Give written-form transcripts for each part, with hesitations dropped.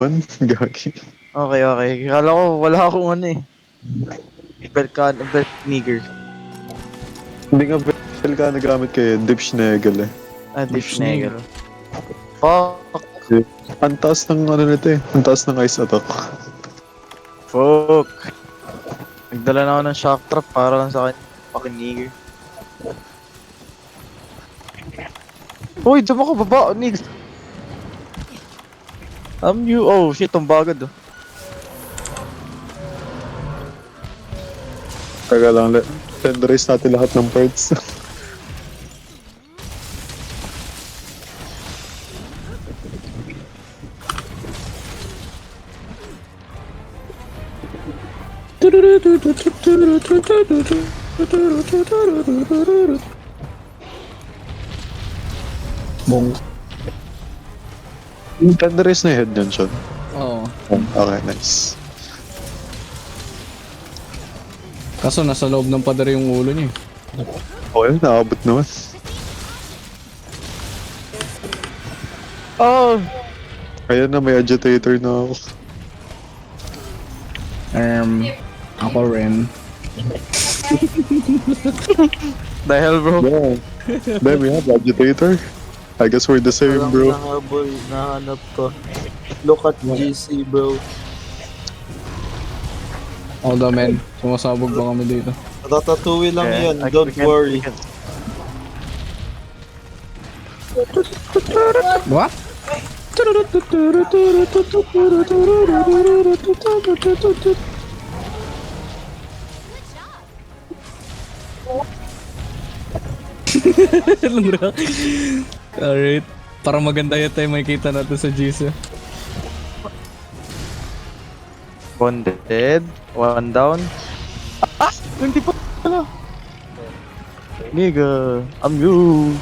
Gagi. Okay, okay. Kala ko wala akong ano eh. Belt nigger. Hindi nga bel ka nagamit kay Dip Schnegel eh. Deep Schnegel. Schnegel. Fuck. Ang taas ng ano nito eh. Ang taas ng ice attack. Fuck. Nagdala na ako ng shock trap para lang sa akin. Fucking nigger. Uy, dyan ako baba, Nigs. You. Oh shit, tumbagad oh. Taga lang, tenderize natin lahat ng parts. Bong. Tenderize na yung head niyan, Sean. Oo. Okay, nice. Kaso nasa loob ng pader yung ulo niya. Okay, naabot naman. Oh! Ayan na, may agitator na ako. Ako rin. The hell, bro? Yeah. Then we have agitator. I guess we're the same, bro. Nahabol, nahanap ko. Look at GC, bro. Hold on, man. Sumasabog ba kami dito? Ratatouille lang Yeah, yan, I don't can- worry. I can- What? Alright. Para maganda yun tayo makikita natin sa GC. One dead, one down. Ah! Hindi pa pala. Nigga, you.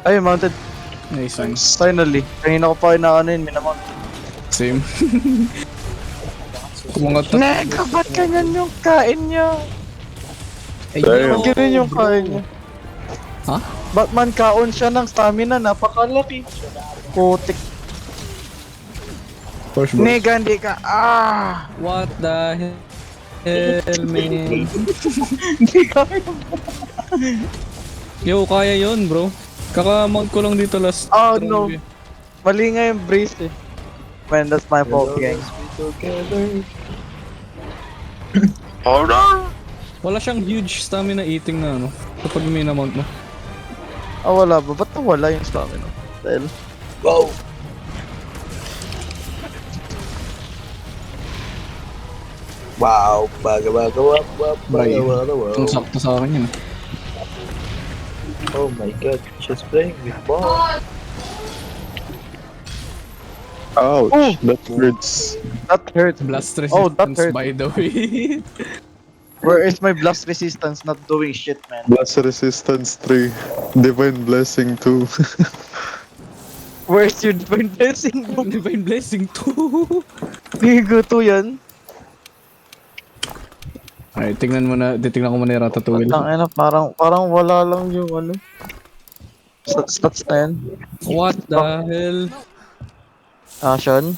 Ay, mounted. Nice, nice. Finally. Kanina ko pa inaano yun, minamount. Same. Kumangat na. Nega, ba't ganyan yung kain niya? Damn. Ba't ganyan yung kain niya? Ha? Batman kaon siya ng stamina, napakalaki. Kotik. Push, bro. Nega, hindi ka. Ah! What the hell, man? Yo, kaya yun, bro. Kaka-mount ko lang dito last. Oh, round no. eh. Mali nga yung brace eh. Man, that's my fault, gang. Hold on! Wala siyang huge stamina eating na ano. Kapag may na-mount mo. Ah, wala ba? Ba't nawala yung stamina? Dahil... Wow! Wow! Baga, Bray. wow. Ang sakto sa akin yun. Oh my god, she's playing with ball. Ouch, Oh! that hurts. That hurt. Blast Oh, that resistance, hurt. by the way. Where is my blast resistance? Not doing shit, man. Blast resistance 3. Divine blessing 2. Where's your divine blessing? Divine Blessing 2. Bigo to yan. Alright, tingnan mo na. Titignan ko muna yung Ratatouille. Tangina, parang wala lang yung ano. Stats na yan. What the hell? Ah, Sean?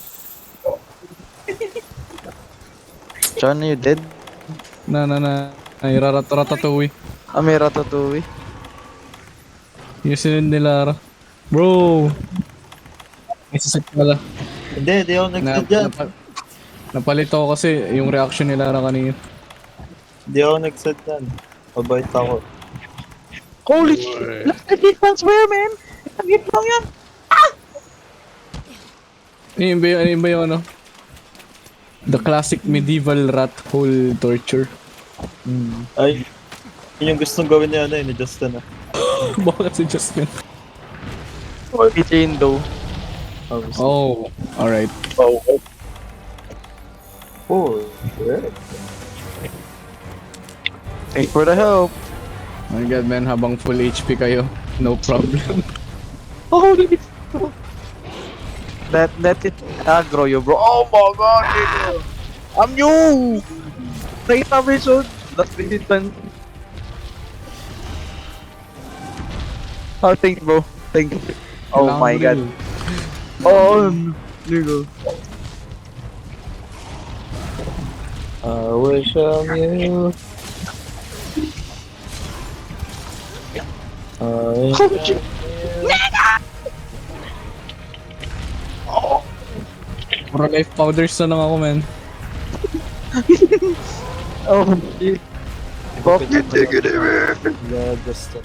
Sean, are you dead? Ay, Ratatouille. Ah, may Ratatouille. Yung sinunod ni Lara. Bro! May sasit pala. Hindi ako nag-set dyan. Napalit ako kasi yung reaction ni Lara kanina. Hindi ako nag-set dyan. Mabait ako. Holy shit! Last defense where, man? Nagit lang yan! Ano ba yung ano? The classic medieval rat hole torture. Ay, yun yung gustong gawin niya ni Justin. Bakit si Justin? PJ Indo. Oh, alright. Oh, Oh, yeah. Thanks for the help. Oh my god, man, habang full HP kayo, no problem. Holy shit! Let it aggro you, bro. Oh my god, nigga. I'm you! Nakita mo yung shot? Last resistance. Oh, thank you, bro. Thank you. Oh Kailangan my mo god. rin. Oh, Ligo. I wish on you. Puro life powders na lang ako, man. Oh, shit. Fuck you, take it Gusto.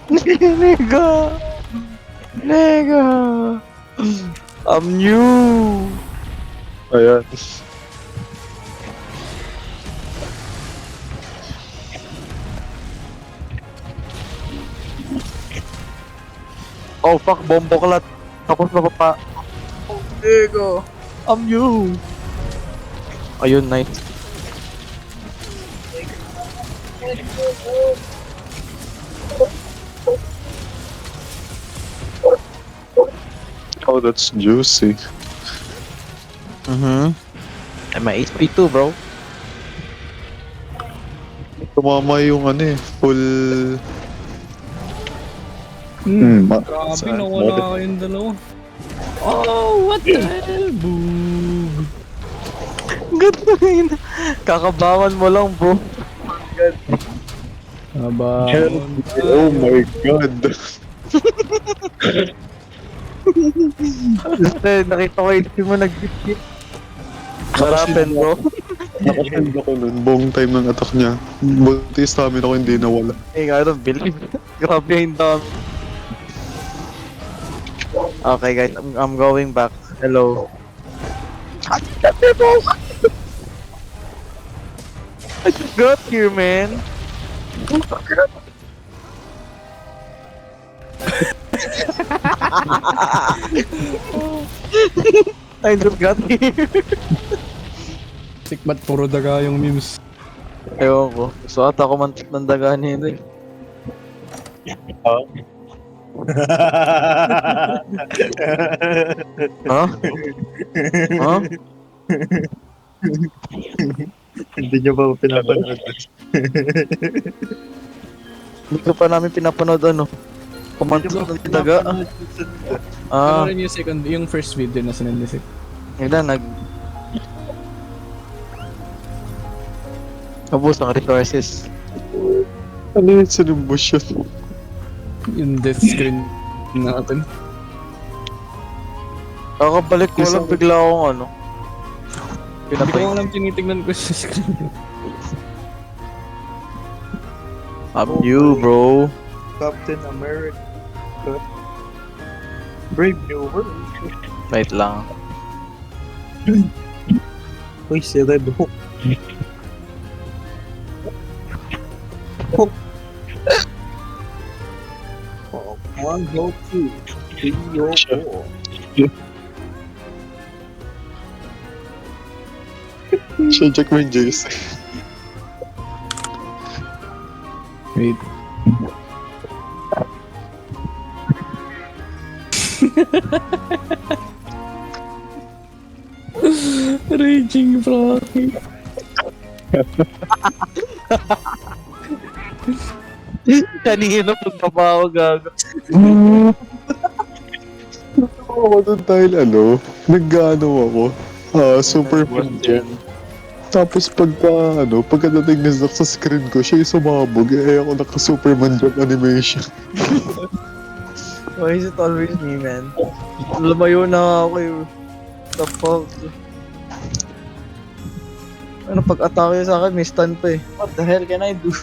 Nigga! Nigga! I'm new! Ayan. Oh fuck, bombo kalat. Tapos na pa. Oh, nigga! I'm new! Ayun, nice. Oh, that's juicy. Ay, may HP too, bro. Tumama yung ano eh, full... Grabe, saan? nawala kayong dalawa. Oh, what the hell, boog. Ganda yun. Kakabangan mo lang, bro. Aba, Oh my god. Kasi nakita ko yung team mo nag-hit. What happened, bro? Nakasend ako nun, buong time ng attack niya. Buti stamina ko hindi nawala. Hey, I don't believe. Grabe yung dami. Okay, guys, I'm going back. Hello. I just got here, man. I just got here. sick ba't puro daga yung memes? Ewan ko. So ata ko mantik ng daga nito eh. Ha? Ha? Hindi nyo ba pinapanood? Hindi ko pa namin pinapanood ano. Kumantik ng daga. Ano Ah, rin yung second, yung first video na sinendisik? yun na, Ubus ng resources. Ano yun, sinumbos yun? Yung death screen natin. Kakabalik ko lang bigla akong ano. Hindi Pinatay. ko alam tinitignan ko sa screen. I'm you, bro. Captain America. Brave New World. Wait lang. Uy, si Red Hook. One, go, two, three, four. Siya, check mo yung Jace. Wait. Raging Rocky. Kanina pagkabawa gago. Ako doon dahil nag-ano ako. Super fan dyan. Tapos pagkadating ni Zack sa screen ko, siya yung sumabog. Eh ako naka-Superman jump animation. Why is it always me, man? Lumayo na ako eh. The fuck? Ano pag-atake sa akin, may stun pa eh. What the hell can I do?